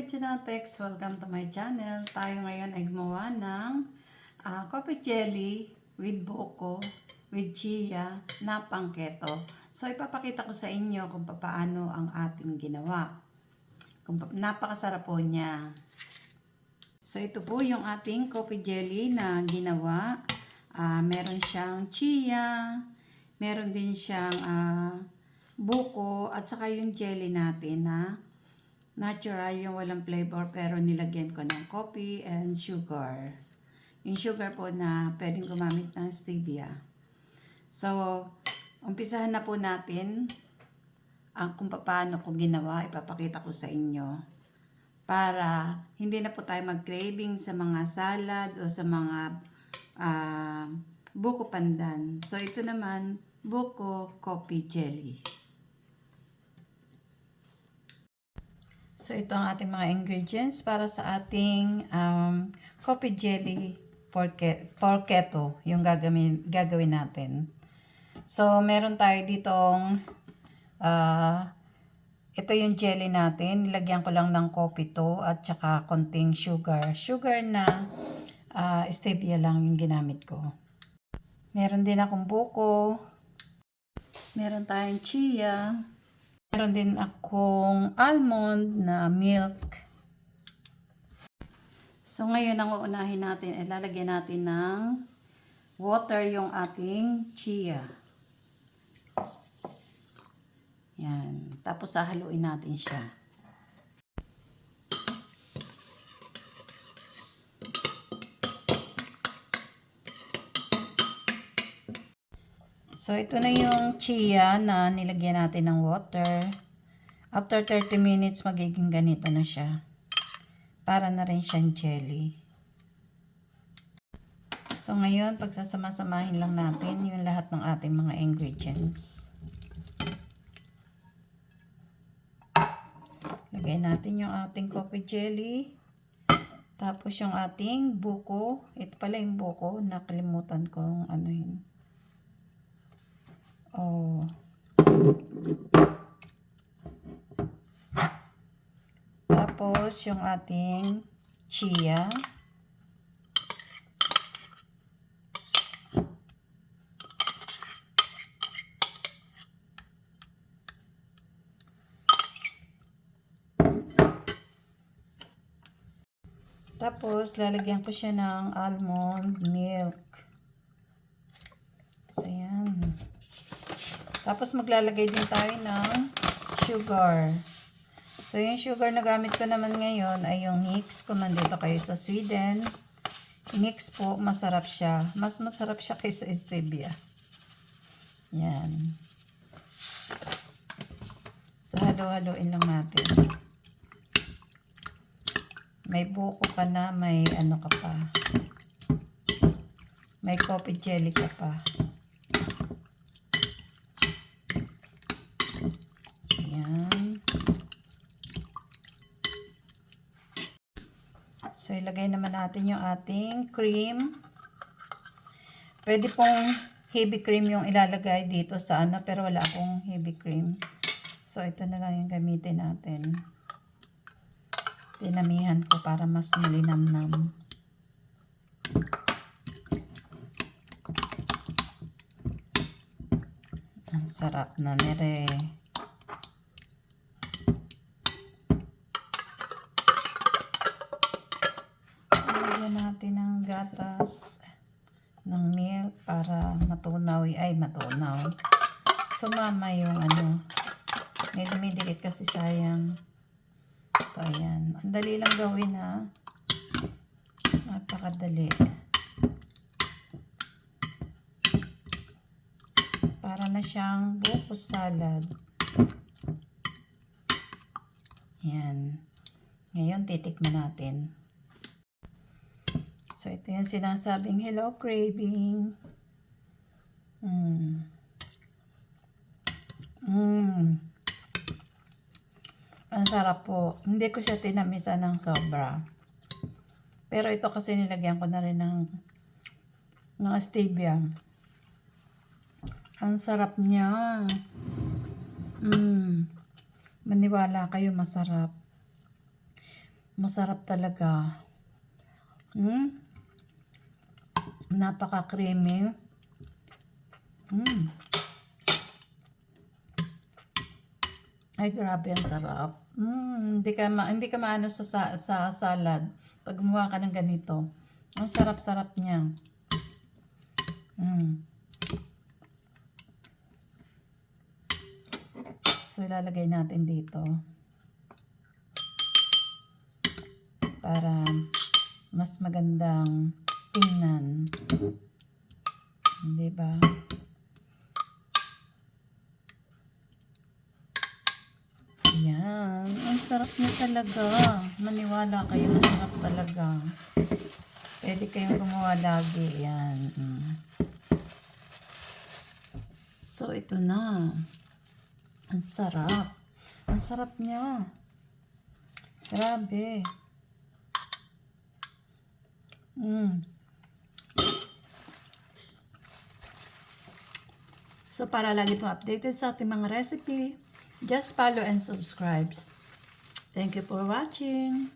Chinantex! Welcome to my channel. Tayo ngayon ay gumawa ng coffee jelly with buko, with chia na pangketo. So ipapakita ko sa inyo kung paano ang ating ginawa. Napakasarap po niya. So ito po yung ating coffee jelly na ginawa. Meron siyang chia, meron din siyang buko, at saka yung jelly natin na natural, yung walang flavor, pero nilagyan ko ng coffee and sugar. Yung sugar po na pwedeng gumamit ng stevia. So, umpisahan na po natin kung paano ko ginawa. Ipapakita ko sa inyo. Para hindi na po tayo mag-craving sa mga salad o sa mga buko pandan. So, ito naman, buko coffee jelly. So, ito ang ating mga ingredients para sa ating coffee jelly porketo, yung gagawin natin. So, meron tayo ditong, ito yung jelly natin. Nilagyan ko lang ng coffee to at saka konting sugar. Sugar na stevia lang yung ginamit ko. Meron din akong buko. Meron tayong chia. Meron din akong almond na milk. So, ngayon ang uunahin natin ay lalagyan natin ng water yung ating chia. Yan. Tapos hahaluin natin siya. So, ito na yung chia na nilagyan natin ng water. After 30 minutes, magiging ganito na siya. Para na rin siyang jelly. So, ngayon, pagsasama-samahin lang natin yung lahat ng ating mga ingredients. Lagay natin yung ating coffee jelly. Tapos yung ating buko. Ito pala yung buko. Nakalimutan kong ano yun. Oh. Tapos yung ating chia. Tapos lalagyan ko siya ng almond milk. So yan. Tapos maglalagay din tayo ng sugar. So yung sugar na gamit ko naman ngayon ay yung Nix. Kung nandito kayo sa Sweden, Nix po, masarap siya. Mas masarap siya kaysa stevia. Yan. So halo-haloin lang natin. May buko ka na, may ano ka pa. May coffee jelly ka pa. So, ilagay naman natin yung ating cream. Pwede pong heavy cream yung ilalagay dito sa ano, pero wala akong heavy cream. So, ito na lang yung gamitin natin. Dinamihan ko para mas malinamnam. Ang sarap na nire. Natin ng gatas ng milk para matunaw, sumama yung ano, may dumidikit kasi sayang. So ayan, ang dali lang gawin ha, napakadali, para na siyang buko salad. Yan, ngayon titikman natin. So, ito yung sinasabing hello craving. Ang sarap po. Hindi ko siya tinamisan ng sobra. Pero ito kasi nilagyan ko na rin ng stevia. Ang sarap niya. Maniwala kayo, masarap. Masarap talaga. Napaka-creamy. Ay, grabe, ang sarap. Hindi ka maano sa salad pag gumawa ka ng ganito. Ang sarap-sarap niya. So, ilalagay natin dito para mas magandang tingnan. Diba? Yan. Ang sarap niya talaga. Maniwala kayo, masarap talaga. Pwede kayong gumawa lagi. Yan. So, ito na. Ang sarap. Ang sarap niya. Grabe. So, para lagi pong updated sa ating mga recipe, just follow and subscribe. Thank you for watching.